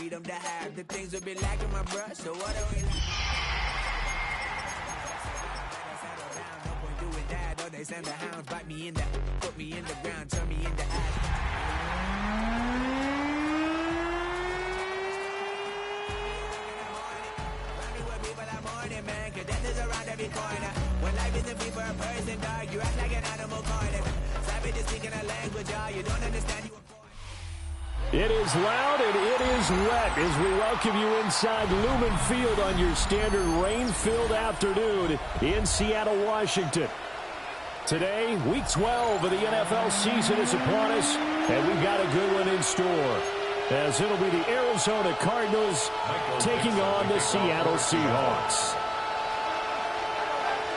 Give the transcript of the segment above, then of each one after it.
freedom to have the things that be lacking my brush. So what do we like? No point doing that, or they send the hounds, bite me in the, put me in the ground, turn me into ash. When life isn't free for a person, dog, you act like an animal corner. Savage is speaking a language, y'all, you don't understand you. It is loud and it is wet as we welcome you inside Lumen Field on your standard rain-filled afternoon in Seattle, Washington. Today, Week 12 of the NFL season is upon us, and we've got a good one in store, as it'll be the Arizona Cardinals taking on the Seattle Seahawks.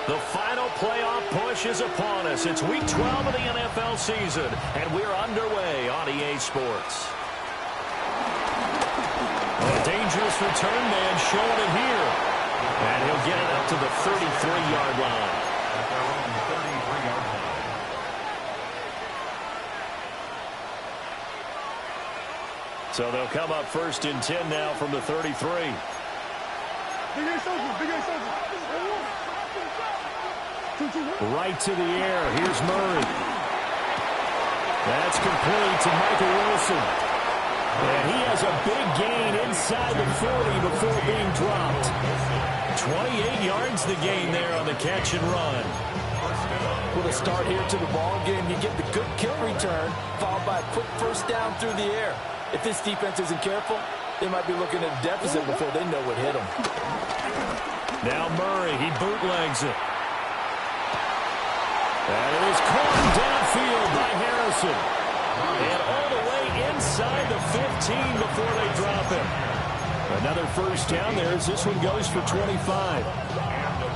The final playoff push is upon us. It's Week 12 of the NFL season, and we're underway on EA Sports. A dangerous return man showing it here. And he'll get it up to the 33-yard line. So they'll come up first and 10 now from the 33. Right to the air. Here's Murray. That's complete to Michael Wilson. And he has a big gain inside the 40 before being dropped. 28 yards the gain there on the catch and run. With a start here to the ball game, you get the good kick return, followed by a quick first down through the air. If this defense isn't careful, they might be looking at a deficit before they know what hit them. Now Murray, he bootlegs it. And it is caught downfield by Harrison. And all the way inside the 15 before they drop him. Another first down there as this one goes for 25.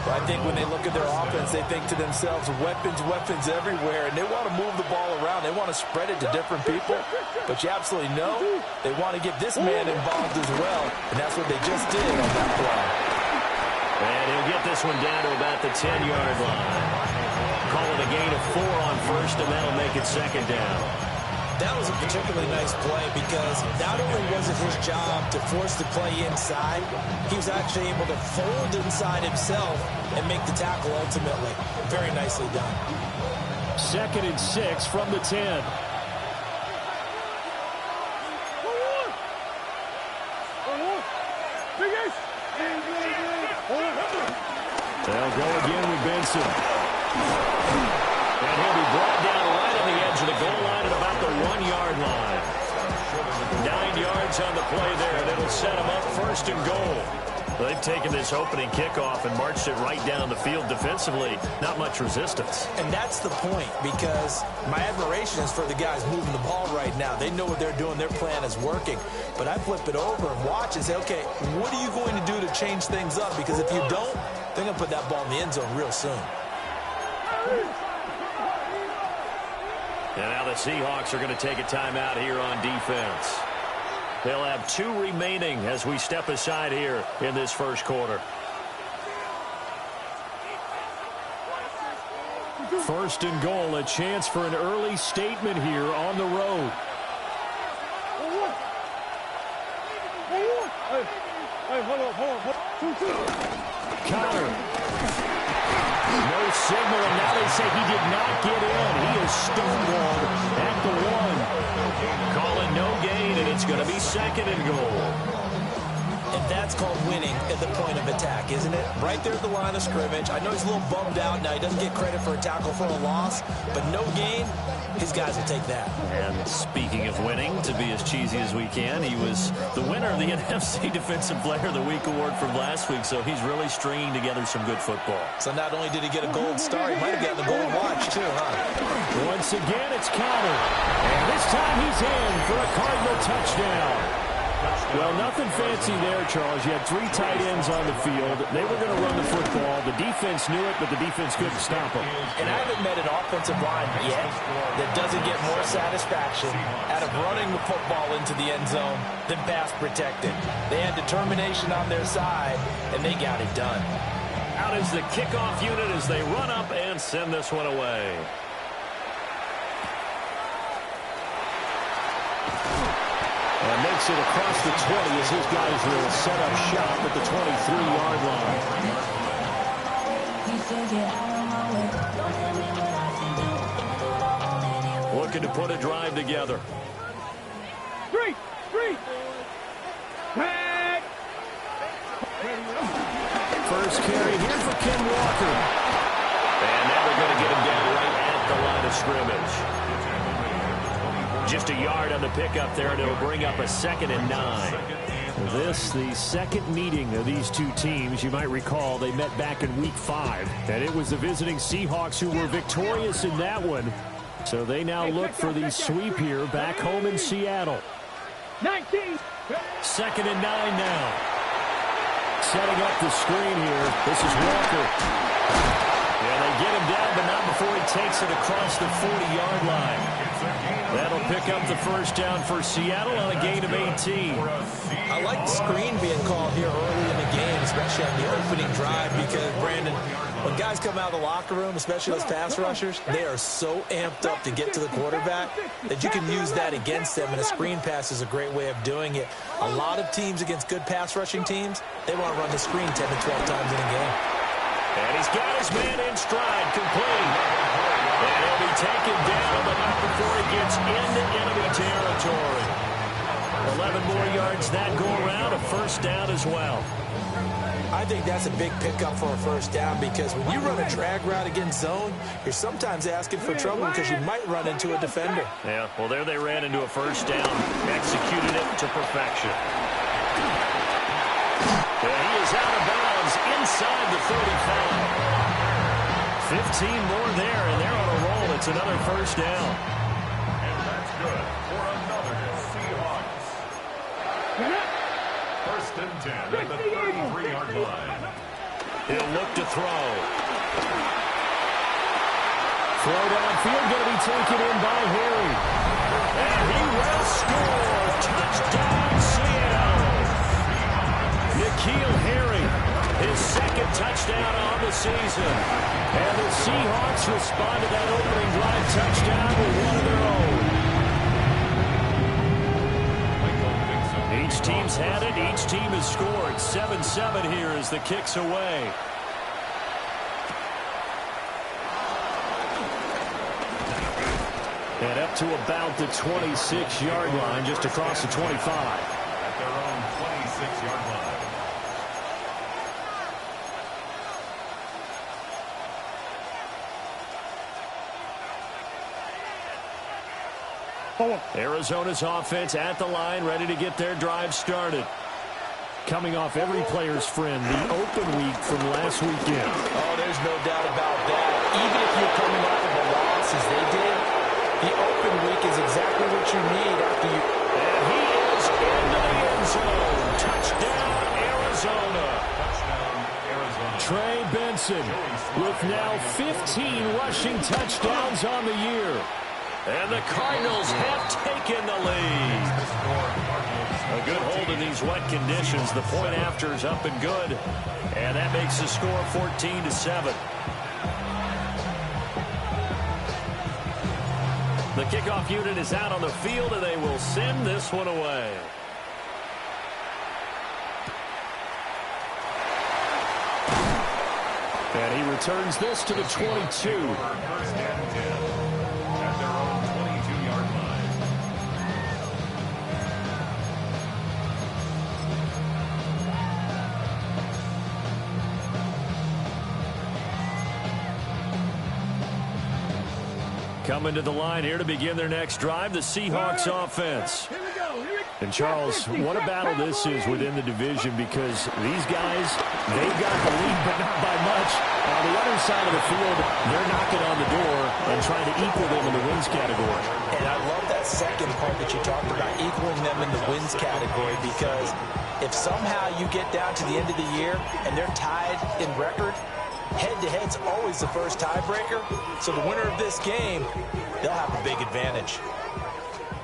I think when they look at their offense, they think to themselves, weapons, weapons everywhere, and they want to move the ball around. They want to spread it to different people, but you absolutely know they want to get this man involved as well, and that's what they just did on that play. And he'll get this one down to about the 10-yard line. Call it a gain of 4 on first, and that'll make it second down. That was a particularly nice play because not only was it his job to force the play inside, he was actually able to fold inside himself and make the tackle ultimately. Very nicely done. 2nd and 6 from the 10. They'll go again with Benson. And he'll be brought down right on the edge of the goal line at about the 1-yard line. 9 yards on the play there. That'll set him up first and goal. They've taken this opening kickoff and marched it right down the field defensively. Not much resistance. And that's the point, because my admiration is for the guys moving the ball right now. They know what they're doing. Their plan is working. But I flip it over and watch and say, okay, what are you going to do to change things up? Because if you don't, they're going to put that ball in the end zone real soon. And now the Seahawks are going to take a timeout here on defense. They'll have 2 remaining as we step aside here in this first quarter. First and goal, a chance for an early statement here on the road. Connor. No signal, and now they say he did not get in. He is stonewalled at the 1. Calling no gain, and it's going to be 2nd and goal. And that's called winning at the point of attack, isn't it? Right there at the line of scrimmage. I know he's a little bummed out now. He doesn't get credit for a tackle for a loss, but no gain, his guys will take that. And speaking of winning, to be as cheesy as we can, he was the winner of the NFC Defensive Player of the Week award from last week, so he's really stringing together some good football. So not only did he get a gold star, he might have gotten a gold watch too, huh? Once again, it's Connor. And this time he's in for a Cardinal touchdown. Well, nothing fancy there, Charles. You had 3 tight ends on the field. They were going to run the football. The defense knew it, but the defense couldn't stop them. And I haven't met an offensive line yet that doesn't get more satisfaction out of running the football into the end zone than pass protected. They had determination on their side, and they got it done. Out is the kickoff unit as they run up and send this one away. And makes it across the 20 as his guys will set up shop at the 23-yard line. Looking to put a drive together. Three. First carry here for Ken Walker. And now they're going to get him down right at the line of scrimmage. Just a yard on the pickup there, and it'll bring up a 2nd and 9. This, the second meeting of these two teams. You might recall they met back in Week 5, and it was the visiting Seahawks who were victorious in that one. So they now look for the sweep here back home in Seattle. 19. 2nd and 9 now. Setting up the screen here. This is Walker. Yeah, they get him down, but not before he takes it across the 40-yard line. That'll pick up the first down for Seattle on a gain of 18. I like the screen being called here early in the game, especially on the opening drive, because, Brandon, when guys come out of the locker room, especially those pass rushers, they are so amped up to get to the quarterback that you can use that against them, and a screen pass is a great way of doing it. A lot of teams against good pass rushing teams, they want to run the screen 10 to 12 times in a game. And he's got his man in stride, complete. And he'll be taken down, but not before he gets into enemy territory. 11 more yards that go around, a first down as well. I think that's a big pickup for a first down, because when you run a drag route against zone, you're sometimes asking for trouble because you might run into a defender. Yeah, well, there they ran into a first down, executed it to perfection. And he is out of bounds inside the 35. 15 more there, and they're on a roll. It's another first down. And that's good for another Seahawks. First and 10 at the 33-yard line. He'll look to throw. Throw downfield, going to be taken in by Harry. And he will score. Touchdown, Seattle. N'Keal Harry, his second touchdown on the season. And the Seahawks respond to that opening drive touchdown with one of their own. Each team's had it. Each team has scored. 7-7 here as the kick's away. And up to about the 26-yard line, just across the 25. At their own 26-yard line. Arizona's offense at the line, ready to get their drive started. Coming off every player's friend, the open week from last weekend. Oh, there's no doubt about that. Even if you're coming off of a loss as they did, the open week is exactly what you need after you... And he is into the end zone. Touchdown, Arizona. Touchdown, Arizona. Trey Benson with now 15 rushing touchdowns on the year. And the Cardinals have taken the lead. A good hold in these wet conditions. The point after is up and good. And that makes the score 14-7. The kickoff unit is out on the field, and they will send this one away. And he returns this to the 22. First and 10. At their own 22-yard line. Coming to the line here to begin their next drive, the Seahawks offense. And, Charles, what a battle this is within the division, because these guys, they've got the lead, but not by much. On the other side of the field, they're knocking on the door and trying to equal them in the wins category. And I love that second part that you talked about, equaling them in the wins category, because if somehow you get down to the end of the year and they're tied in record, head-to-head's always the first tiebreaker. So the winner of this game, they'll have a big advantage.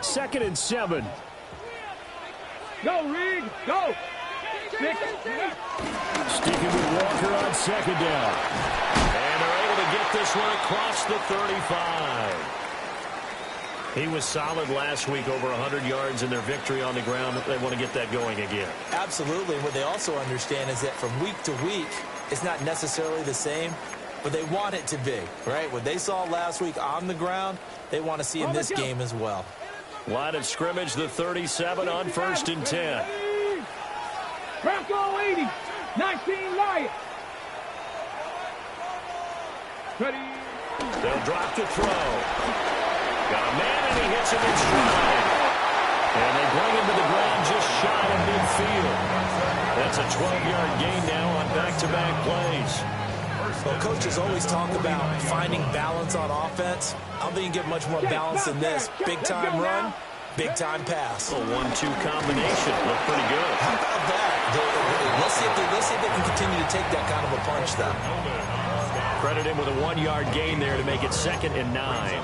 2nd and 7. Go, Reed, go. Sticking with Walker on second down. And they're able to get this one across the 35. He was solid last week, over 100 yards in their victory on the ground. They want to get that going again. Absolutely. What they also understand is that from week to week, it's not necessarily the same, but they want it to be, right? What they saw last week on the ground, they want to see in this game as well. Line of scrimmage, the 37 on 1st and 10. Bronco 80, 19 Lions. Ready. They'll drop to throw. Got a man, and he hits him in stride. And they bring him to the ground just shy of midfield. That's a 12-yard gain now on back-to-back plays. Well, coaches always talk about finding balance on offense. I don't think you get much more balance than this. Big-time run, big-time pass. A 1-2 combination. Looked pretty good. How about that? Let's see if they can continue to take that kind of a punch, though. Credit him with a 1-yard gain there to make it 2nd and 9.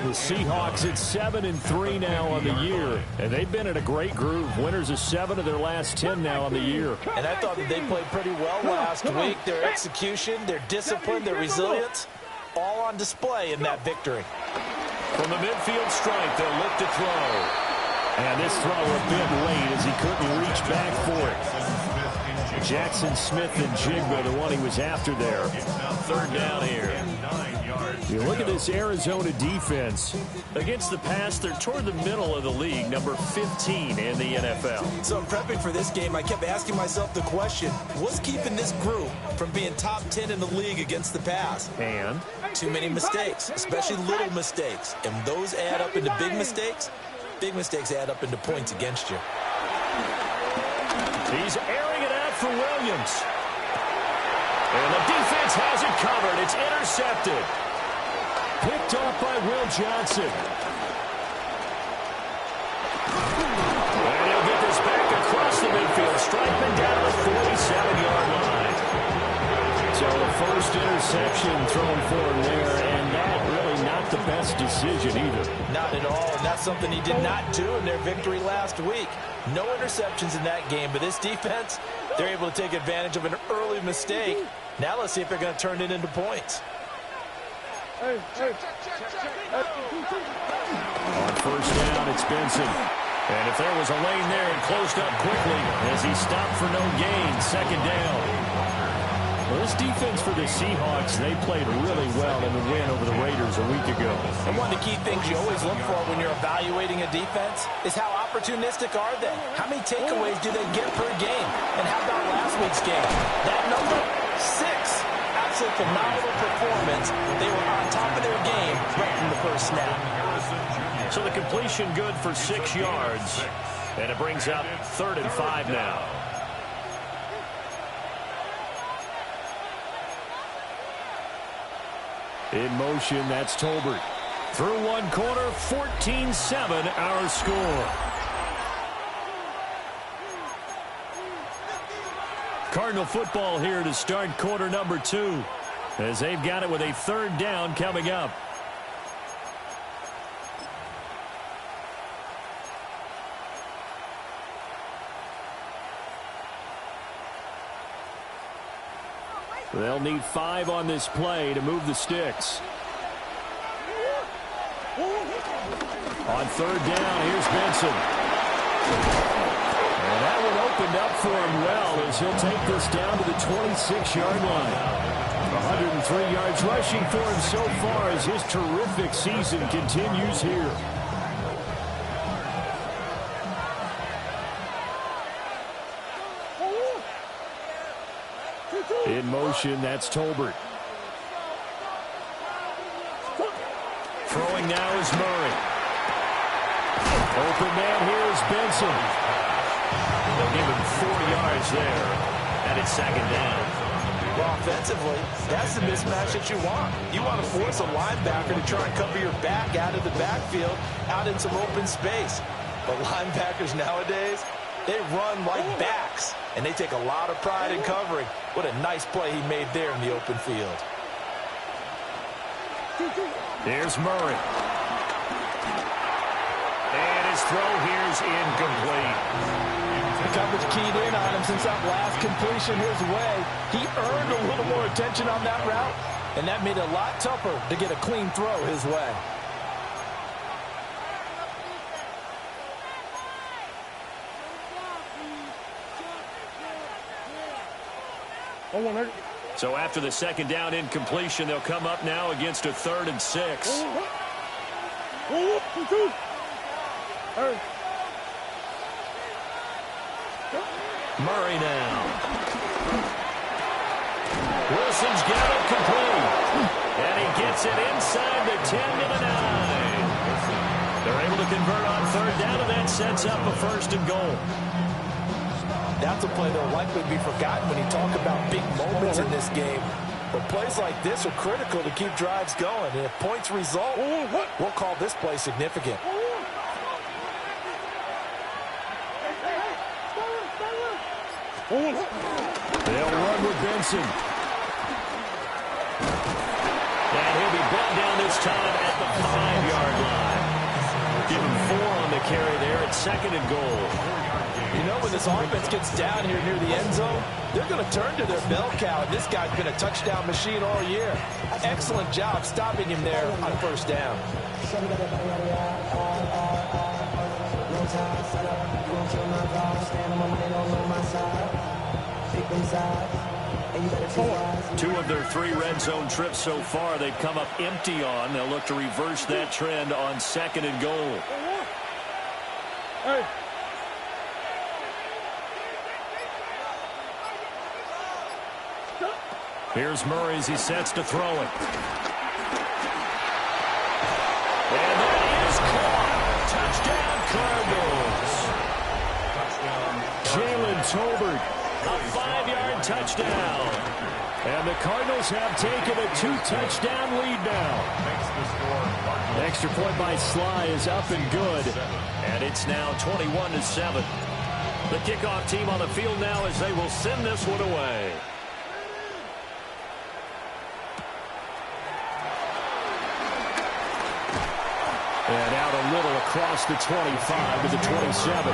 The Seahawks at 7-3 now on the year, and they've been in a great groove. Winners of 7 of their last 10 now on the year. And I thought that they played pretty well last week. Their execution, their discipline, their resilience, all on display in that victory. From the midfield stripe, they'll look to throw. And this throw a bit late as he couldn't reach back for it. Jackson Smith and Jigba, the one he was after there. 3rd down here. You look at this Arizona defense. Against the pass, they're toward the middle of the league, number 15 in the NFL. So in prepping for this game, I kept asking myself the question, what's keeping this group from being top 10 in the league against the pass? And? Too many mistakes, especially little mistakes. And those add up into big mistakes. Big mistakes add up into points against you. He's airing it out for Williams. And the defense has it covered. It's intercepted. Picked off by Will Johnson. And he'll get this back across the midfield. Striping down the 47-yard line. So the first interception thrown for him there, and that really not the best decision either. Not at all, and that's something he did not do in their victory last week. No interceptions in that game, but this defense, they're able to take advantage of an early mistake. Now let's see if they're going to turn it into points. Hey. On 1st down, it's Benson. And if there was a lane there, it closed up quickly as he stopped for no gain. 2nd down. Well, this defense for the Seahawks, they played really well in the win over the Raiders a week ago. And one of the key things you always look for when you're evaluating a defense is how opportunistic are they? How many takeaways do they get per game? And how about last week's game? That number, 6. Absolutely phenomenal performance. They were on top of their game right from the first snap. So the completion good for 6 yards. And it brings up 3rd and 5 now. In motion, that's Tolbert. Through one corner, 14-7 our score. Cardinal football here to start quarter number 2, as they've got it with a 3rd down coming up. They'll need 5 on this play to move the sticks. On 3rd down, here's Benson. And that one opened up for him well as he'll take this down to the 26-yard line. 103 yards rushing for him so far as his terrific season continues here. In motion, that's Tolbert. Throwing now is Murray. Open man here is Benson. They'll give him 4 yards there. And it's 2nd down. Well, offensively, that's the mismatch that you want. You want to force a linebacker to try and cover your back out of the backfield, out in some open space. But linebackers nowadays, they run like backs, and they take a lot of pride in covering. What a nice play he made there in the open field. Here's Murray. And his throw here's incomplete. The coverage keyed in on him since that last completion his way. He earned a little more attention on that route, and that made it a lot tougher to get a clean throw his way. So after the second down incompletion, they'll come up now against a 3rd and 6. Murray now. Wilson's got it complete. And he gets it inside the 10 to the 9. They're able to convert on 3rd down, and that sets up a 1st and goal. That's a play that will likely be forgotten when you talk about big moments in this game. But plays like this are critical to keep drives going. And if points result, we'll call this play significant. They'll run with Benson. And he'll be brought down this time at the 5-yard line. Give him 4 on the carry there at 2nd and goal. You know, when this offense gets down here near the end zone, they're going to turn to their bell cow. This guy's been a touchdown machine all year. Excellent job stopping him there on 1st down. Two of their 3 red zone trips so far, they've come up empty on. They'll look to reverse that trend on 2nd and goal. Here's Murray as he sets to throw it. And that is caught. Touchdown, Cardinals. Jalen Tolbert, a 5-yard touchdown. And the Cardinals have taken a 2-touchdown lead now. Extra point by Sly is up and good. And it's now 21-7. The kickoff team on the field now as they will send this one away. And out a little across the 25 to the 27.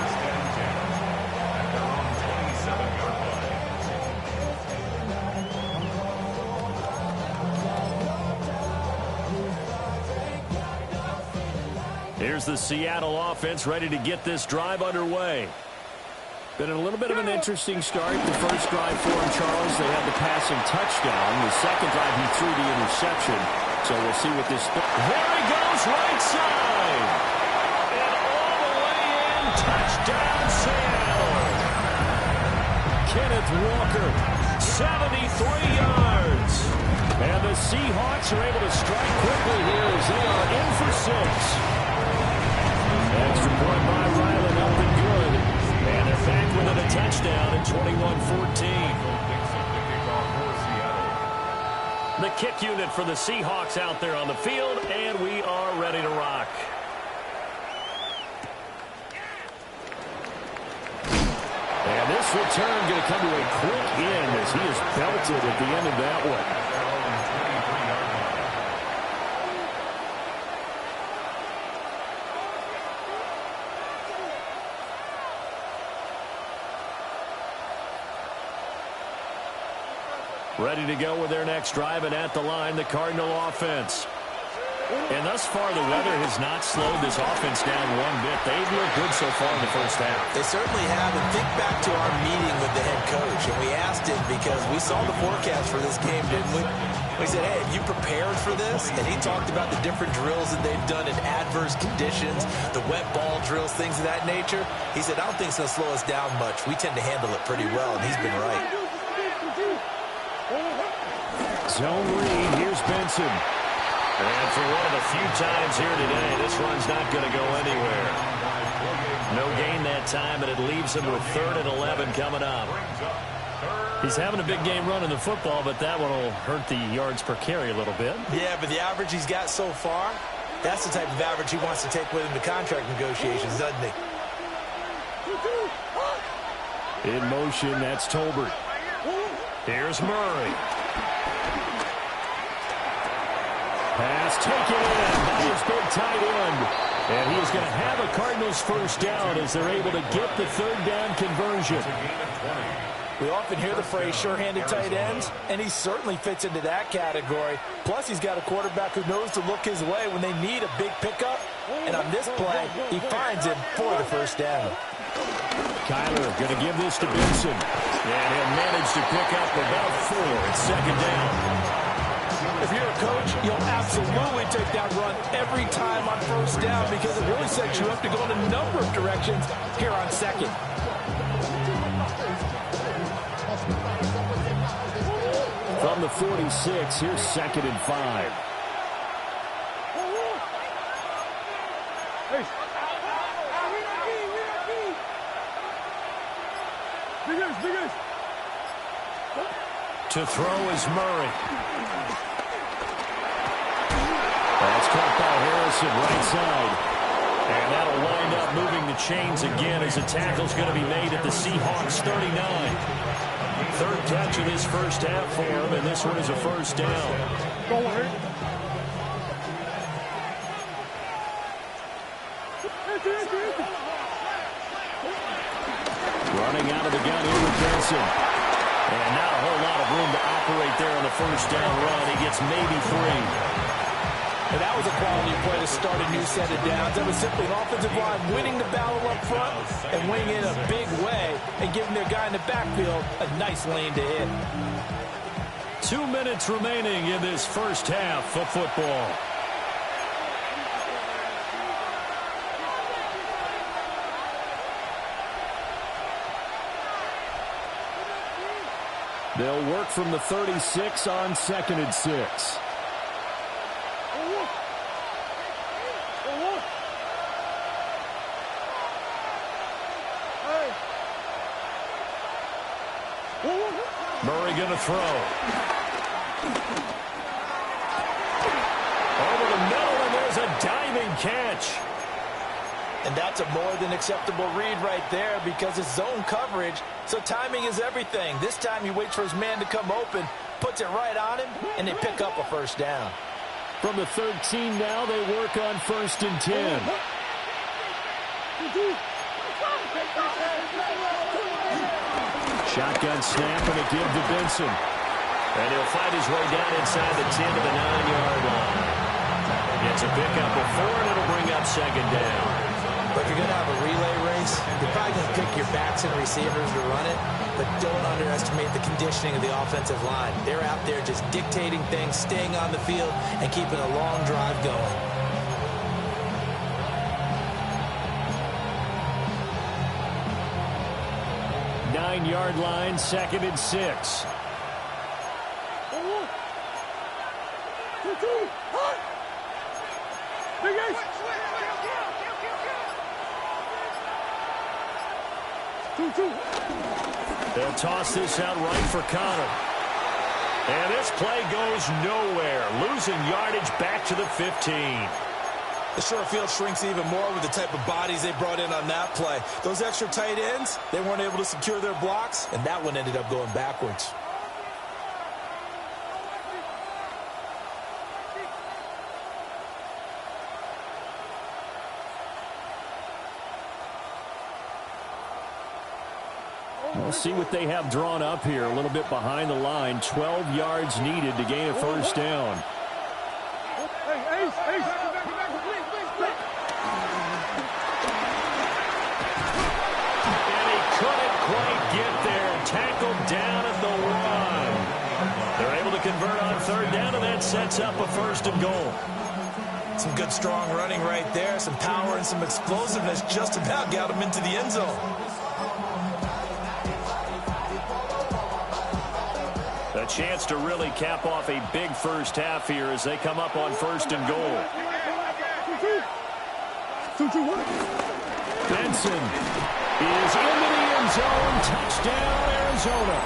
Here's the Seattle offense ready to get this drive underway. Been a little bit of an interesting start. The first drive for him, Charles, they had the passing touchdown. The second drive, he threw the interception. So we'll see what this... There he goes, right side. And all the way in, touchdown Seattle. Kenneth Walker, 73 yards. And the Seahawks are able to strike quickly here as they are in for 6. Extra point by Ryland, up and good. And they're back within a touchdown at 21-14. The kick unit for the Seahawks out there on the field, and we are ready to rock. And this return going to come to a quick end as he is belted at the end of that one. Ready to go with their next drive, and at the line, the Cardinal offense. And thus far, the weather has not slowed this offense down one bit. They've looked good so far in the first half. They certainly have. And think back to our meeting with the head coach, and we asked him because we saw the forecast for this game, didn't we? We said, hey, have you prepared for this? And he talked about the different drills that they've done in adverse conditions, the wet ball drills, things of that nature. He said, I don't think it's going to slow us down much. We tend to handle it pretty well, and he's been right. Zone read, here's Benson. And for one of the few times here today, this run's not going to go anywhere. No gain that time, and it leaves him with 3rd and 11 coming up. He's having a big game running the football, but that one will hurt the yards per carry a little bit. Yeah, but the average he's got so far, that's the type of average he wants to take with him to contract negotiations, doesn't he? In motion, that's Tolbert. Here's Murray. Pass taken in by his big tight end. And he is going to have a Cardinals first down as they're able to get the 3rd down conversion. We often hear the phrase sure-handed tight ends, and he certainly fits into that category. Plus, he's got a quarterback who knows to look his way when they need a big pickup. And on this play, he finds him for the first down. Kyler going to give this to Benson. And he'll manage to pick up about 4. It's second down. If you're a coach, you'll absolutely take that run every time on first down because it really sets you up to go in a number of directions here on second. From the 46, here's second and 5. To throw is Murray. That's caught by Harrison right side. And that'll wind up moving the chains again as a tackle's going to be made at the Seahawks 39. Third catch of this first half for him, and this one is a first down. Running out of the gun here with Benson. And not a whole lot of room to operate there on the first down run. He gets maybe 3. And that was a quality play to start a new set of downs. That was simply an offensive line winning the battle up front and winning in a big way and giving their guy in the backfield a nice lane to hit. 2 minutes remaining in this first half of football. They'll work from the 36 on second and 6. Murray going to throw. Over the middle, and there's a diving catch. And that's a more than acceptable read right there because it's zone coverage, so timing is everything. This time he waits for his man to come open, puts it right on him, and they pick up a first down. From the 13 now, they work on first and 10. Shotgun snap and a give to Benson. And he'll fight his way down inside the 10 to the 9-yard line. It's a pickup of 4, and it'll bring up second down. But if you're going to have a relay race, you're probably going to pick your backs and receivers to run it, but don't underestimate the conditioning of the offensive line. They're out there just dictating things, staying on the field, and keeping a long drive going. Nine-yard line, second and 6. They'll toss this out right for Connor. And this play goes nowhere. Losing yardage back to the 15. The short field shrinks even more with the type of bodies they brought in on that play. Those extra tight ends, they weren't able to secure their blocks, and that one ended up going backwards. We'll see what they have drawn up here. A little bit behind the line. 12 yards needed to gain a first down. And he couldn't quite get there. Tackled down at the 1. They're able to convert on third down, and that sets up a first and goal. Some good, strong running right there. Some power and some explosiveness just about got him into the end zone. A chance to really cap off a big first half here as they come up on first and goal. Benson is into the end zone. Touchdown, Arizona.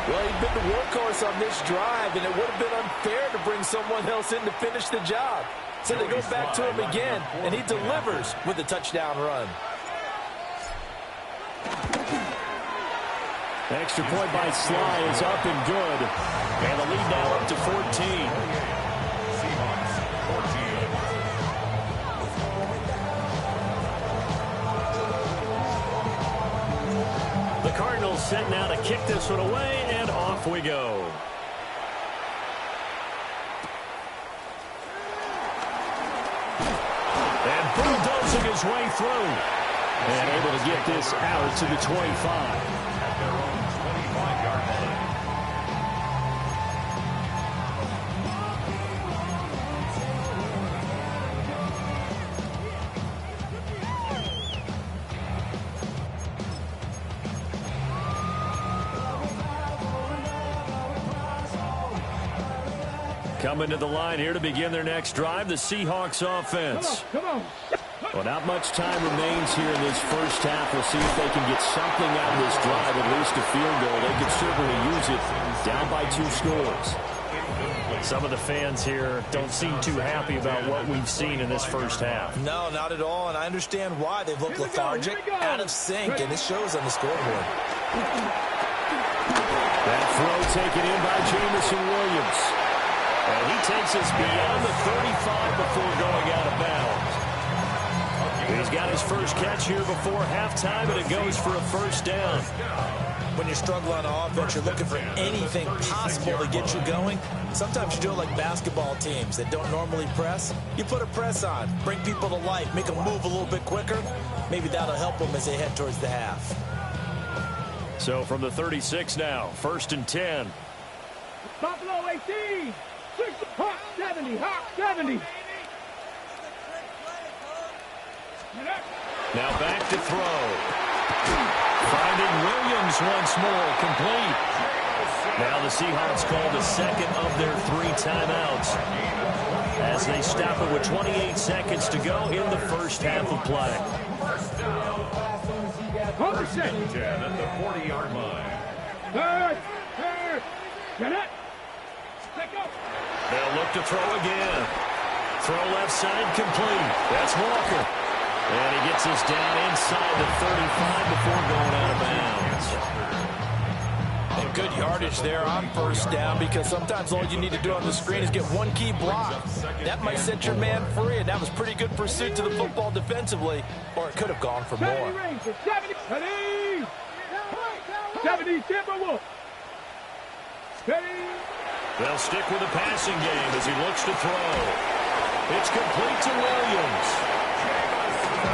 Well, he'd been the workhorse on this drive, and it would have been unfair to bring someone else in to finish the job. So they go back to him again, and he delivers with a touchdown run. Extra point by Sly is up and good. And the lead now up to 14. The Cardinals set now to kick this one away, and off we go. And bulldozing his way through. And able to get this out to the 25. At their own 25-yard line. Coming to the line here to begin their next drive, the Seahawks offense. Come on. Well, not much time remains here in this first half. We'll see if they can get something out of this drive, at least a field goal. They could certainly use it down by 2 scores. Some of the fans here don't seem too happy about what we've seen in this first half. No, not at all, and I understand why. They've looked lethargic, out of sync, and it shows on the scoreboard. That throw taken in by Jamison Williams. And he takes us beyond the 35 before going out of bounds. He's got his first catch here before halftime, and it goes for a first down. When you're struggling on offense, you're looking for anything possible to get you going. Sometimes you do it like basketball teams that don't normally press. You put a press on, bring people to life, make them move a little bit quicker. Maybe that'll help them as they head towards the half. So from the 36 now, 1st and 10. Buffalo 18. Hawk 70. Hawk 70. Now back to throw. Finding Williams once more, complete. Now the Seahawks call the second of their 3 timeouts as they stop it with 28 seconds to go in the first half of play. Hold the set. 10 at the 40-yard line. Get it. Let go. They'll look to throw again. Throw left side, complete. That's Walker. And he gets us down inside the 35 before going out of bounds. And good yardage there on first down, because sometimes all you need to do on the screen is get one key block. That might set your man free, and that was pretty good pursuit to the football defensively, or it could have gone for more. 70. 70 Timberwolves. They'll stick with the passing game as he looks to throw. It's complete to Williams. A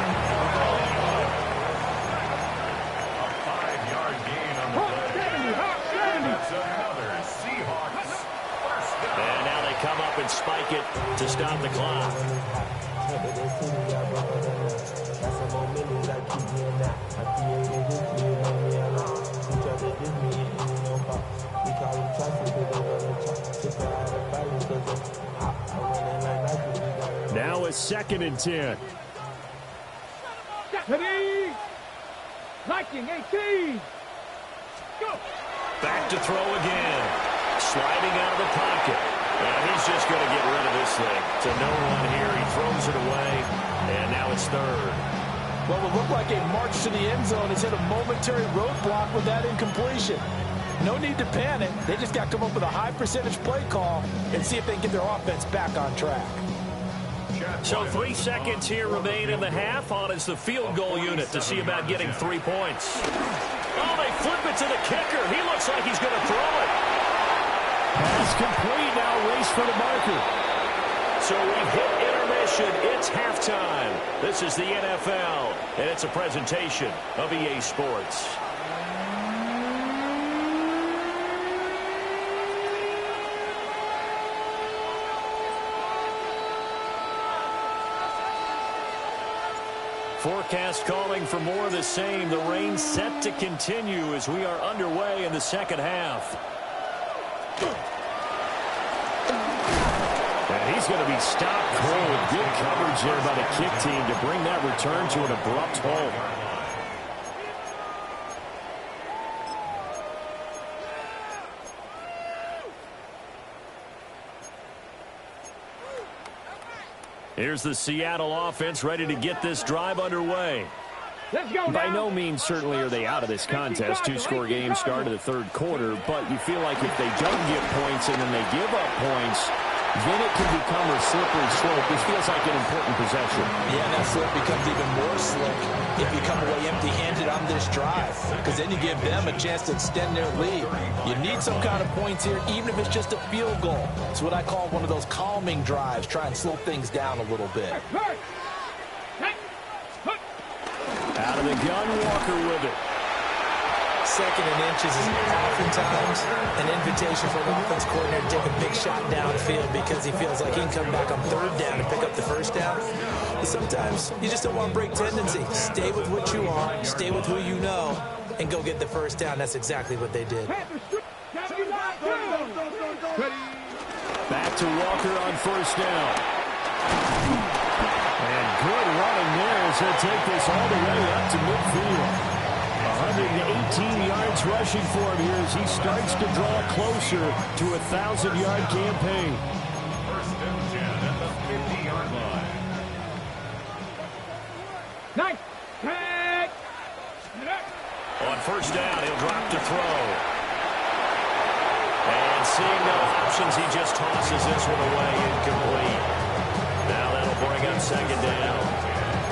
5-yard gain on the play. That's another Seahawks first down. And now they come up and spike it to stop the clock. Now it's 2nd and 10. Liking 18. Go. Back to throw again. Sliding out of the pocket. And he's just going to get rid of this thing. To no one here. He throws it away. And now it's 3rd. What would look like a march to the end zone has hit a momentary roadblock with that incompletion. No need to panic. They just got to come up with a high percentage play call and see if they can get their offense back on track. So 3 seconds here remain in the half. On is the field goal unit to see about getting 3 points. Oh, they flip it to the kicker. He looks like he's going to throw it. Pass complete. Now race for the marker. So we've hit intermission. It's halftime. This is the NFL, and it's a presentation of EA Sports. Forecast calling for more of the same. The rain set to continue as we are underway in the second half. And he's going to be stopped cold. Good coverage there by the kick team to bring that return to an abrupt halt. Here's the Seattle offense ready to get this drive underway. By no means certainly are they out of this contest. 2-score game started the 3rd quarter, but you feel like if they don't get points and then they give up points, then it can become a slippery slope. This feels like an important possession. Yeah, and that slope becomes even more slick if you come away empty-handed on this drive, because then you give them a chance to extend their lead. You need some kind of points here, even if it's just a field goal. It's what I call one of those calming drives. Try and slow things down a little bit. Out Out of the gun, Walker with it. Second and inches is oftentimes an invitation for an offense coordinator to take a big shot downfield because he feels like he can come back on third down and pick up the first down. But sometimes you just don't want to break tendency. Stay with what you are, stay with who you know, and go get the first down. That's exactly what they did. Back to Walker on first down. And good running there as he'll take this all the way up to midfield. 118 yards rushing for him here as he starts to draw closer to a 1,000-yard campaign. First and 10 at the 50-yard line. Nice. Tag. On first down, he'll drop to throw. And seeing no options, he just tosses this one away incomplete. Now that'll bring up second down.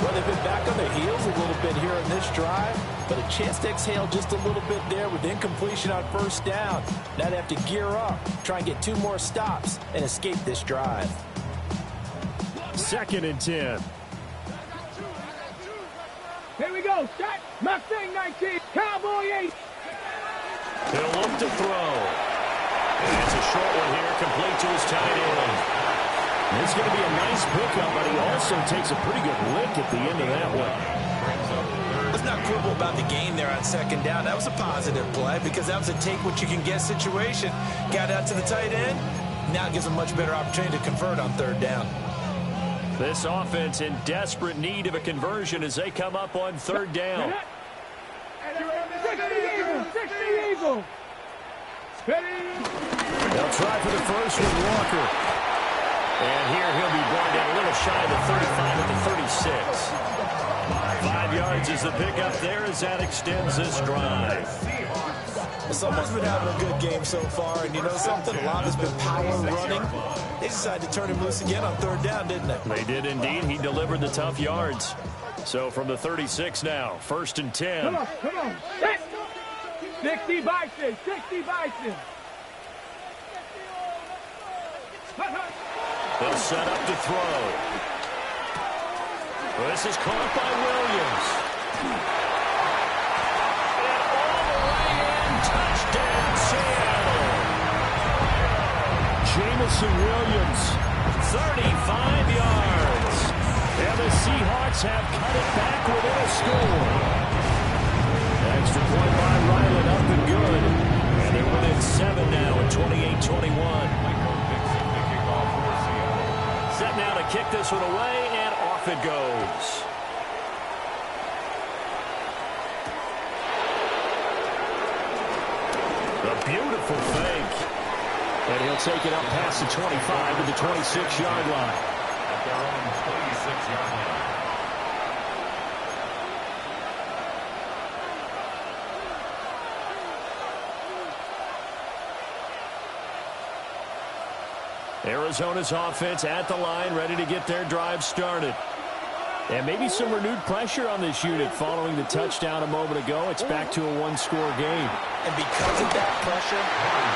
Well, they've been back on their heels a little bit here on this drive, but a chance to exhale just a little bit there with incompletion on first down. Now they have to gear up, try and get 2 more stops, and escape this drive. Second and 10. Here we go. Shot. Mustang 19. Cowboy 8. He'll look to throw. And it's a short one here, complete to his tight end. It's going to be a nice pickup, but he also takes a pretty good lick at the end of that one. Let's not quibble about the gain there on second down. That was a positive play because that was a take-what-you-can-get situation. Got out to the tight end. Now it gives a much better opportunity to convert on third down. This offense in desperate need of a conversion as they come up on third down. 60 Eagle. They'll try for the first with Walker. And here he'll be brought down a little shy of the 35 at the 36. 5 yards is the pickup there as that extends this drive. Someone's been having a good game so far, and you know something? A lot has been power running. They decided to turn him loose again on third down, didn't they? They did indeed. He delivered the tough yards. So from the 36 now, first and 10. Come on. 60 Bison. 60 Bison. They'll set up to throw. Well, this is caught by Williams. And all the way in, touchdown Seattle. Jamison Williams, 35 yards. and the Seahawks have cut it back within a score. Extra point by Ryland, up and good. And they're within 7 now at 28-21. Set now to kick this one away, and off it goes. A beautiful fake. And he'll take it up past the 25 to the 26-yard line. At their own 26-yard line. Arizona's offense at the line, ready to get their drive started. And maybe some renewed pressure on this unit following the touchdown a moment ago. It's back to a one-score game. And because of that pressure,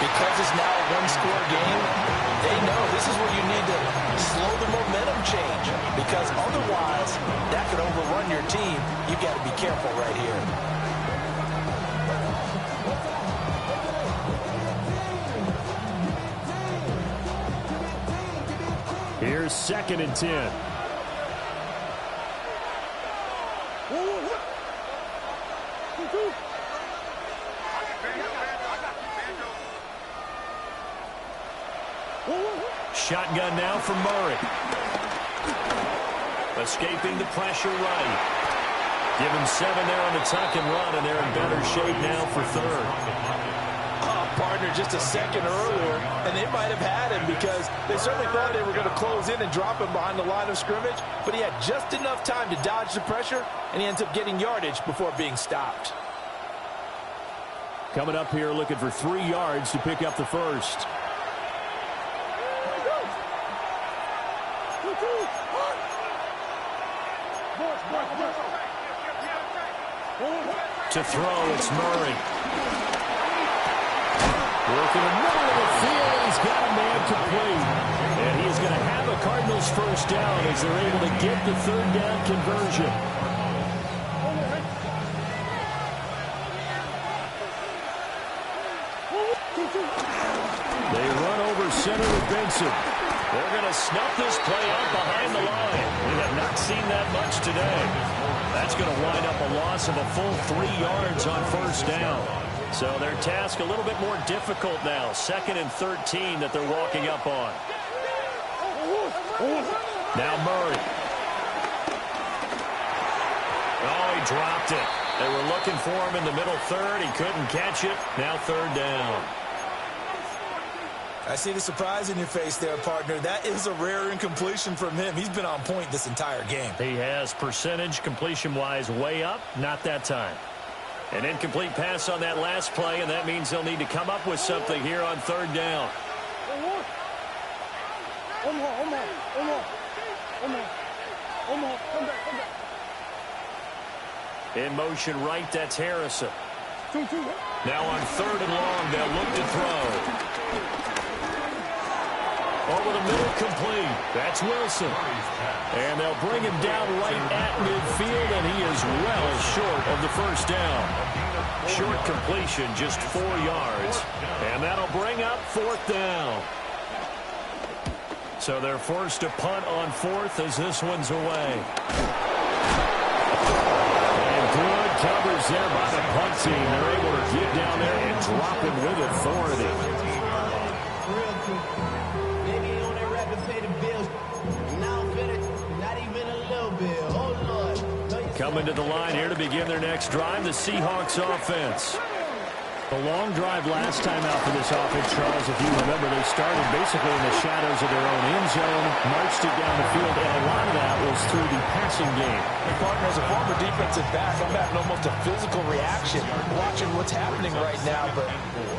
because it's now a one-score game, they know this is where you need to slow the momentum change. Because otherwise, that could overrun your team. You've got to be careful right here. Here's second and 10. Shotgun now from Murray. Escaping the pressure right. Give him 7 there on the tuck and run, and they're in better shape now for third. Partner just a second earlier, and they might have had him because they certainly thought they were going to close in and drop him behind the line of scrimmage, but he had just enough time to dodge the pressure, and he ends up getting yardage before being stopped. Coming up here looking for 3 yards to pick up the first. To throw, it's Murray. Working in the middle of the field, and he's got a man complete. And he is going to have a Cardinals first down as they're able to get the third down conversion. They run over center with Benson. They're going to snuff this play out behind the line. We have not seen that much today. That's going to wind up a loss of a full 3 yards on first down. So their task a little bit more difficult now. 2nd and 13 that they're walking up on. Now Murray. Oh, he dropped it. They were looking for him in the middle third. He couldn't catch it. Now 3rd down. I see the surprise in your face there, partner. That is a rare incompletion from him. He's been on point this entire game. He has percentage completion-wise way up. Not that time. An incomplete pass on that last play, and that means they'll need to come up with something here on 3rd down. In motion right, that's Harrison. Now on 3rd and long, they'll look to throw. Over the middle, complete. That's Wilson. And they'll bring him down right at midfield, and he is well short of the first down. Short completion, just 4 yards. And that'll bring up 4th down. So they're forced to punt on 4th as this one's away. And good coverage there by the punt team. They're able to get down there and drop him with authority. Coming to the line here to begin their next drive, the Seahawks offense. The long drive last time out for this offense, Charles, if you remember, they started basically in the shadows of their own end zone, marched it down the field, and a lot of that was through the passing game. And partner, as a former defensive back, I'm having almost a physical reaction watching what's happening right now. But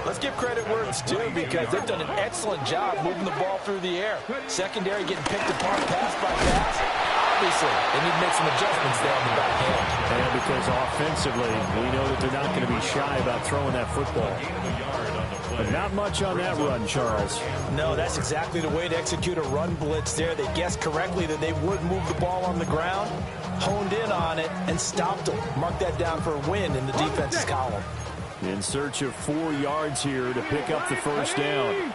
let's give credit where it's due, because they've done an excellent job moving the ball through the air. Secondary getting picked apart pass by pass. Obviously, they need to make some adjustments there on the back end. And because offensively, we know that they're not going to be shy about throwing that football. But not much on that run, Charles. No, that's exactly the way to execute a run blitz there. They guessed correctly that they would move the ball on the ground, honed in on it, and stopped them. Mark that down for a win in the defense's column. In search of 4 yards here to pick up the first down.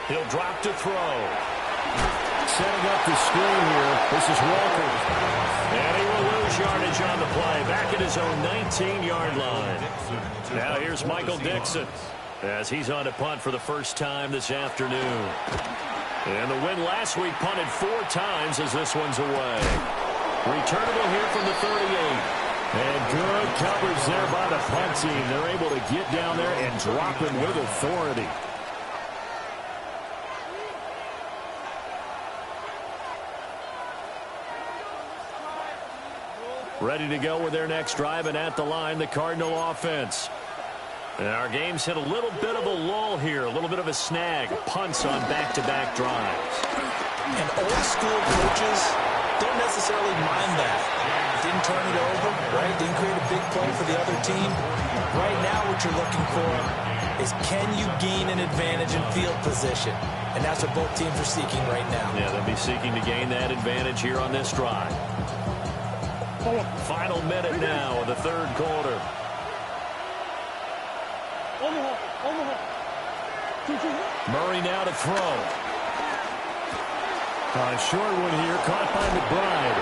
He'll drop to throw. Setting up the screen here. This is Walker. And he will lose yardage on the play. Back at his own 19-yard line. Now here's Michael Dixon as he's on to punt for the first time this afternoon. And the win last week, punted 4 times as this one's away. Returnable here from the 38. And good coverage there by the punt team. They're able to get down there and drop him with authority. Ready to go with their next drive, and at the line, the Cardinal offense. And our game's hit a little bit of a lull here, a little bit of a snag. Punts on back-to-back drives. And old school coaches don't necessarily mind that. Didn't turn it over, right? Didn't create a big play for the other team. Right now what you're looking for is, can you gain an advantage in field position? And that's what both teams are seeking right now. Yeah, they'll be seeking to gain that advantage here on this drive. Final minute now of the 3rd quarter. Murray now to throw. A short one here, caught by McBride.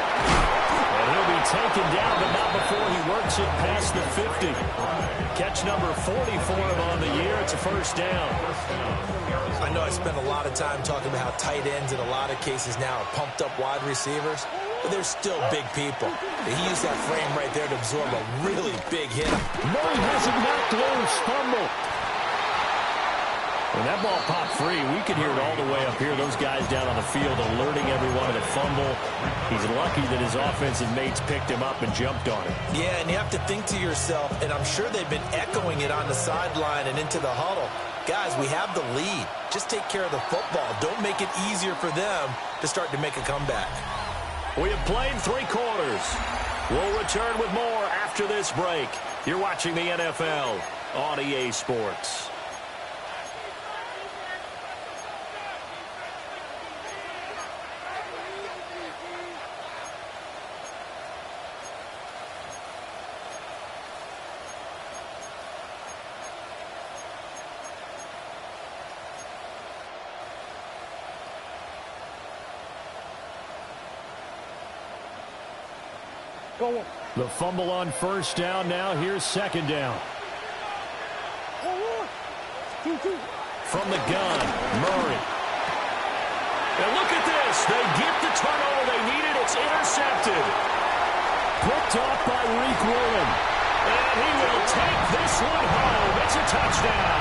And he'll be taken down, but not before he works it past the 50. Catch number 40 for him on the year. It's a first down. I know I spent a lot of time talking about how tight ends in a lot of cases now are pumped up wide receivers, but they're still big people. He used that frame right there to absorb a really big hit. Murray has it knocked loose. Fumble. When that ball popped free, we could hear it all the way up here. Those guys down on the field alerting everyone of the fumble. He's lucky that his offensive mates picked him up and jumped on it. Yeah, and you have to think to yourself, and I'm sure they've been echoing it on the sideline and into the huddle. Guys, we have the lead. Just take care of the football. Don't make it easier for them to start to make a comeback. We have played 3 quarters. We'll return with more after this break. You're watching the NFL on EA Sports. Go on. The fumble on first down. Now here's second down. From the gun, Murray. And look at this. They get the turnover they needed. It's intercepted. Picked off by Reek Willen. And he will take this one home. It's a touchdown.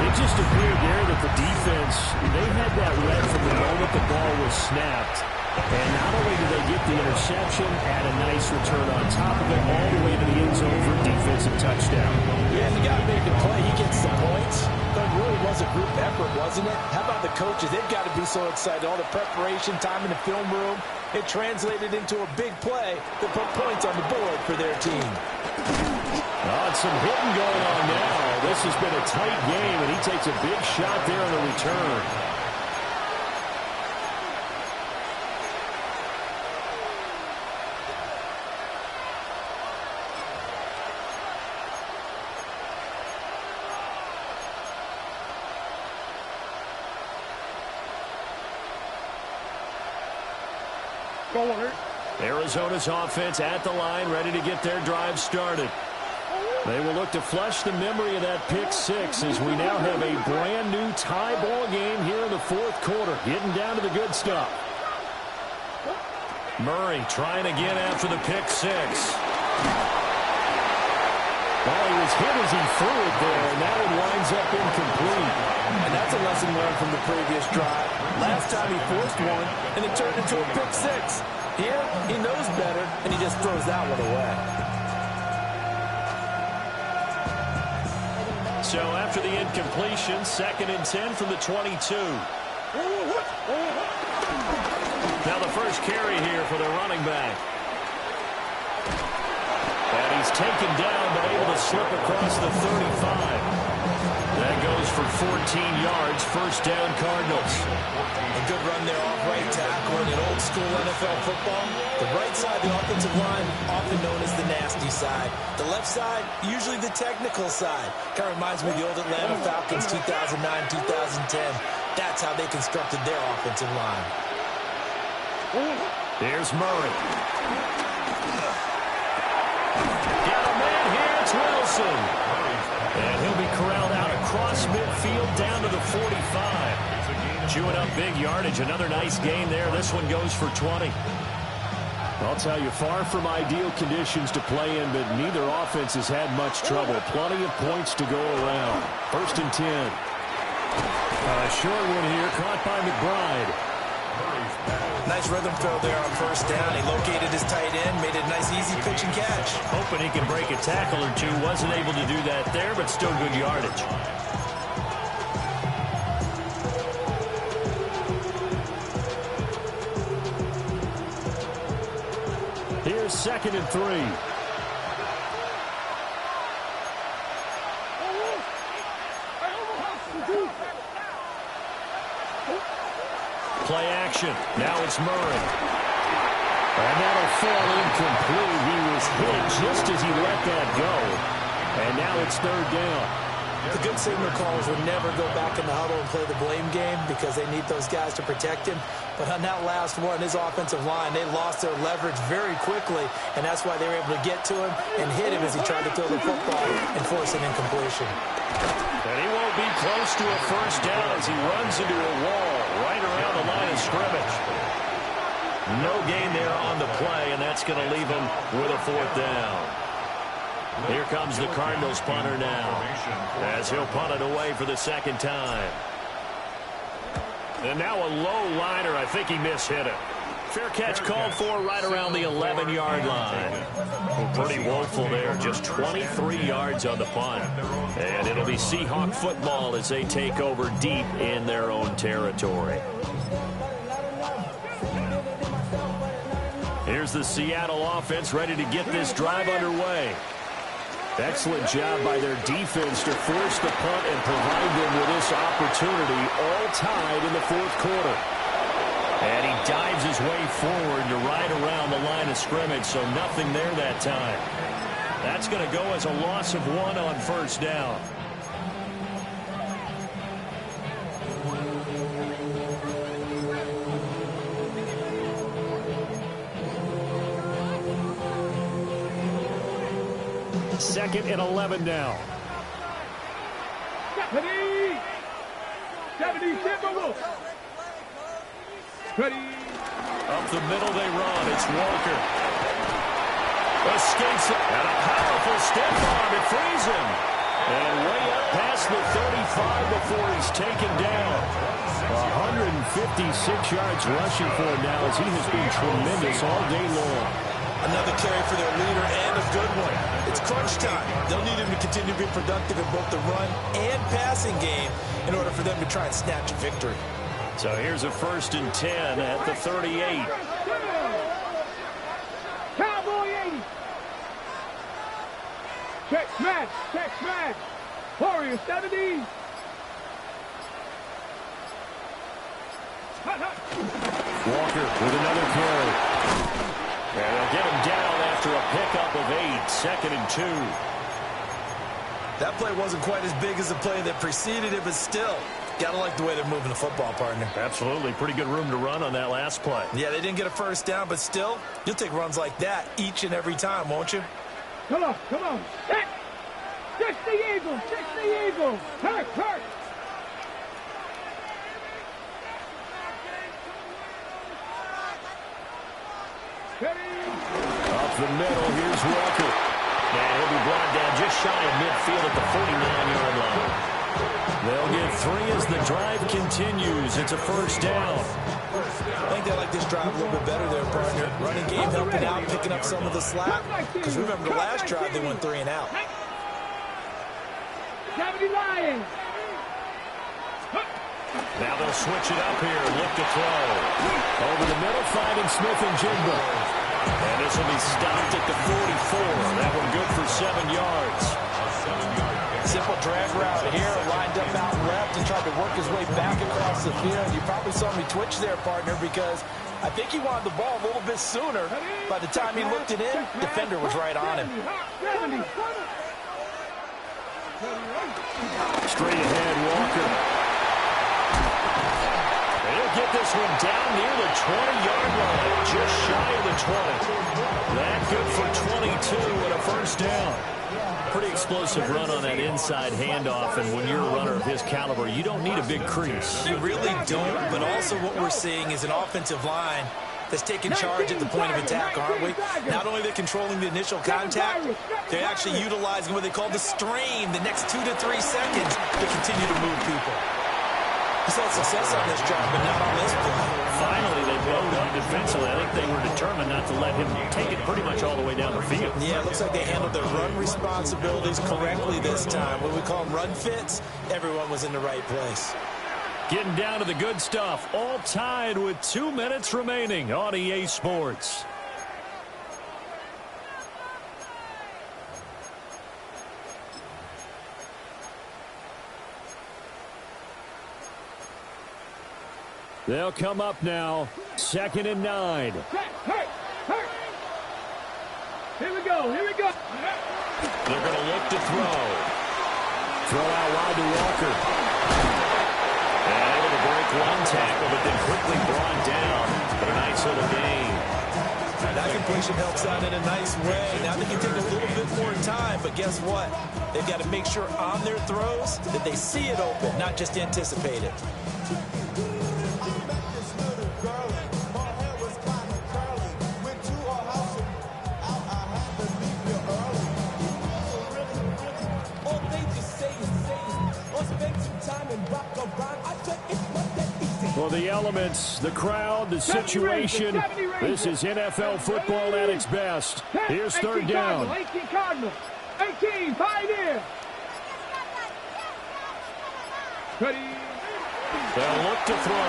It just appeared there that the defense, they had that read from the moment the ball was snapped. And not only did they get the interception, add a nice return on top of it, all the way to the end zone for a defensive touchdown. Yeah, the guy made the play. He gets the points. But it really was a group effort, wasn't it? How about the coaches? They've got to be so excited. All the preparation, time in the film room, it translated into a big play that put points on the board for their team. Oh, some hitting going on now. This has been a tight game, and he takes a big shot there on the return. Arizona's offense at the line, ready to get their drive started. They will look to flush the memory of that pick six as we now have a brand new tie ball game here in the fourth quarter, getting down to the good stuff. Murray trying again after the pick six. Well, he was hit as he threw it there, and that one winds up incomplete. And that's a lesson learned from the previous drive. Last time he forced one, and it turned into a pick six. Here, he knows better, and he just throws that one away. So after the incompletion, 2nd and 10 from the 22. Now the first carry here for the running back. And he's taken down, but able to slip across the 35. That goes for 14 yards, first down Cardinals. A good run there off right tackle. In old school NFL football, the right side of the offensive line, often known as the nasty side. The left side, usually the technical side. Kind of reminds me of the old Atlanta Falcons 2009, 2010. That's how they constructed their offensive line. Here's Murray. Got a man here, it's Wilson. And he'll be corralled out across midfield down to the 45. Chewing up big yardage. Another nice gain there. This one goes for 20. I'll tell you, far from ideal conditions to play in, but neither offense has had much trouble. Plenty of points to go around. 1st and 10. A short one here, caught by McBride. Nice rhythm throw there on first down. He located his tight end, made it a nice easy pitch and catch. Hoping he can break a tackle or two. Wasn't able to do that there, but still good yardage. Here's 2nd and 3. Play action. Now it's Murray. And that'll fall incomplete. He was hit just as he let that go. And now it's 3rd down. The good signal callers would never go back in the huddle and play the blame game because they need those guys to protect him. But on that last one, his offensive line, they lost their leverage very quickly, and that's why they were able to get to him and hit him as he tried to throw the football and force an incompletion. And he won't be close to a first down as he runs into a wall right around the line of scrimmage. No gain there on the play, and that's going to leave him with a 4th down. Here comes the Cardinals punter now as he'll punt it away for the 2nd time. And now a low liner. I think he mishit it. Fair catch called for right around the 11-yard line. Well, pretty woeful there. Just 23 yards on the punt. And it'll be Seahawk football as they take over deep in their own territory. Here's the Seattle offense ready to get this drive underway. Excellent job by their defense to force the punt and provide them with this opportunity, all tied in the 4th quarter. And he dives his way forward to right around the line of scrimmage, so nothing there that time. That's going to go as a loss of 1 on first down. 2nd and 11 now. 70 Timberwolves. Ready. Up the middle they run. It's Walker. Escapes it. And a powerful step arm. It frees him. And way up past the 35 before he's taken down. 156 yards rushing for him now as he has been tremendous all day long. Another carry for their leader and a good one. It's crunch time. They'll need him to continue to be productive in both the run and passing game in order for them to try and snatch a victory. So here's a 1st and 10 at the 38. Cowboy 80. Check smash. Check smash. Warrior 70. Walker with another carry. And they'll get him down after a pickup of 8. 2nd and 2. That play wasn't quite as big as the play that preceded it, but still, gotta like the way they're moving the football, partner. Absolutely. Pretty good room to run on that last play. Yeah, they didn't get a 1st down, but still, you'll take runs like that each and every time, won't you? Come on, come on. Hit. Fix the eagle. Fix the eagle. Hurt, hurt. Up the middle, here's Walker. And he'll be brought down just shy of midfield at the 49-yard line. They'll get 3 as the drive continues. It's a 1st down. I think they like this drive a little bit better there, partner. Running game helping out, picking up some of the slack. Because remember, the last drive they went 3 and out. 70 Lions. Now they'll switch it up here. Look to throw. Over the middle, finding Smith and Jigba. And this will be stopped at the 44. That one good for 7 yards. Simple drag route here, lined up out left and tried to work his way back across the field. You probably saw me twitch there, partner, because I think he wanted the ball a little bit sooner. By the time he looked it in, defender was right on him. Straight ahead, Walker. He'll get this one down near the 20-yard line, just shy of the 20. That good for 22 and a 1st down. Pretty explosive run on that inside handoff, and when you're a runner of his caliber, you don't need a big crease. You really don't, but also what we're seeing is an offensive line that's taking charge at the point of attack, aren't we? Not only are they controlling the initial contact, they're actually utilizing what they call the strain, the next 2 to 3 seconds to continue to move people. He's had success on this drive, but not on this play. Finally, they blowed him defensively. I think they were determined not to let him take it pretty much all the way down the field. Yeah, it looks like they handled their run responsibilities correctly this time. What we call them run fits, everyone was in the right place. Getting down to the good stuff. All tied with 2 minutes remaining on EA Sports. They'll come up now. 2nd and 9. Here we go. Here we go. They're going to look to throw. Throw out wide to Walker. And able to break one tackle, but then quickly brought down. But a nice little gain. That completion helps out in a nice way. Now they can take a little bit more time, but guess what? They've got to make sure on their throws that they see it open, not just anticipate it. For the elements, the crowd, the situation, this is NFL football at its best. Here's 3rd down. 18 Cardinals. 18 Pioneer. Ready. They'll look to throw.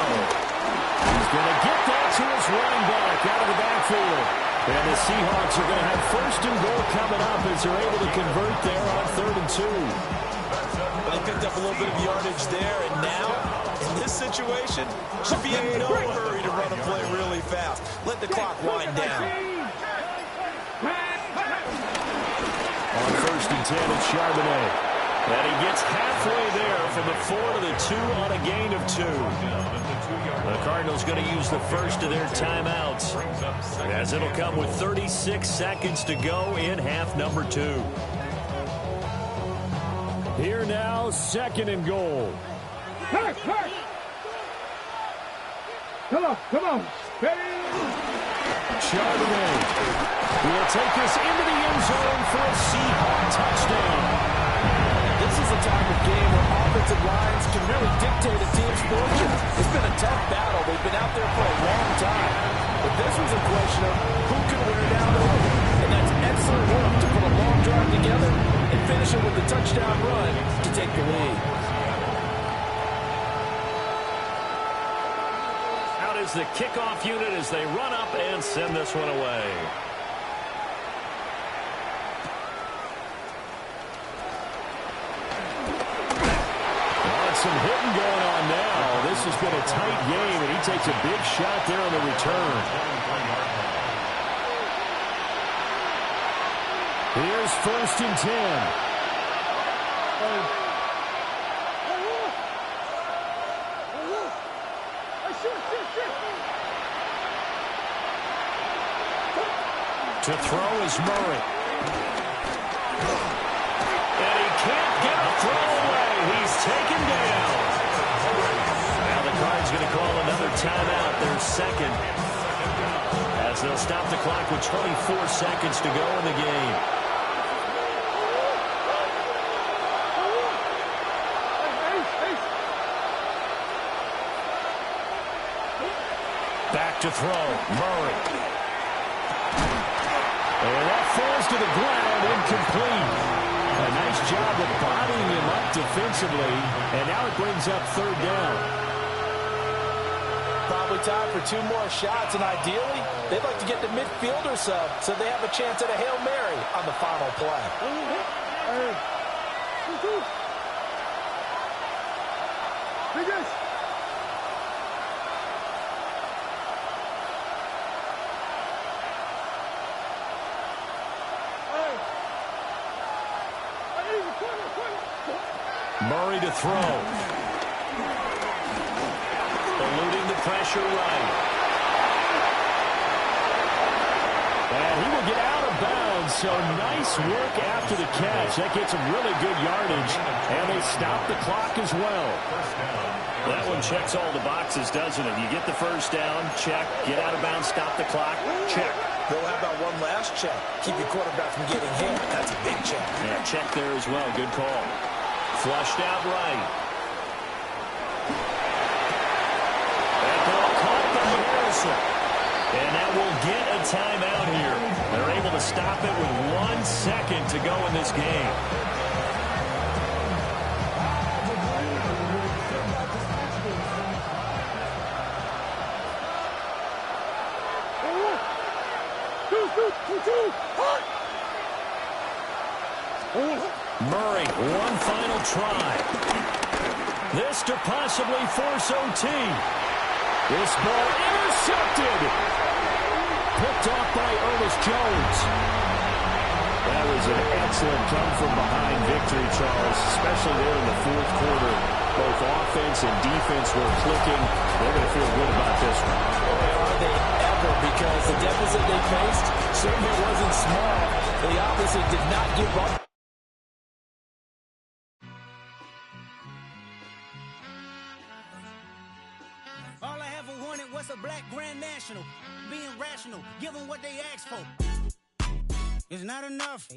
He's going to get that to his running back out of the backfield. And the Seahawks are going to have 1st and goal coming up as they're able to convert there on 3rd and 2. Well, they picked up a little bit of yardage there, and now, in this situation, should be in no hurry to run a play really fast. Let the clock wind down. On 1st and 10, it's Charbonnet. And he gets halfway there from the 4 to the 2 on a gain of 2. The Cardinals going to use the first of their timeouts, as it'll come with 36 seconds to go in half number 2. Here now, 2nd and goal. Hurt. Come on. Ready? Chardonnay will take this into the end zone for a Seahawk touchdown. This is a type of game where offensive lines can really dictate a team's fortune. It's been a tough battle. They've been out there for a long time. But this was a question of who can wear down who. And that's excellent work to put a long drive together and finish it with a touchdown run to take the lead. Out is the kickoff unit as they run up and send this one away. Some hitting going on now. This has been a tight game, and he takes a big shot there on the return. Here's 1st and 10. To throw is Murray. And he can't get a throw away. He's taken down. Now the Cards going to call another timeout, their 2nd. As they'll stop the clock with 24 seconds to go in the game. Back to throw, Murray. And that falls to the ground, incomplete. A nice job of bodying him up defensively, and now it brings up 3rd down. Probably time for 2 more shots, and ideally, they'd like to get the midfielder sub so they have a chance at a Hail Mary on the final play. Murray to throw. Eluding the pressure right. And he will get out of bounds, so nice work after the catch. That gets him really good yardage, and they stop the clock as well. That one checks all the boxes, doesn't it? You get the 1st down, check. Get out of bounds, stop the clock, check. Well, how about one last check? Keep your quarterback from getting hit. That's a big check. Yeah, check there as well. Good call. Flushed out right. That ball caught by Harrison. And that will get a timeout here. They're able to stop it with 1 second to go in this game. Murray, one final try. This to possibly force OT. This ball intercepted. Picked off by Ernest Jones. That was an excellent come-from-behind victory, Charles, especially there in the 4th quarter. Both offense and defense were clicking. They're going to feel good about this one. Boy, are they ever, because the deficit they faced certainly wasn't small. They obviously did not give up. All I ever wanted was a black Grand National. Being rational, give them what they asked for. It's not enough.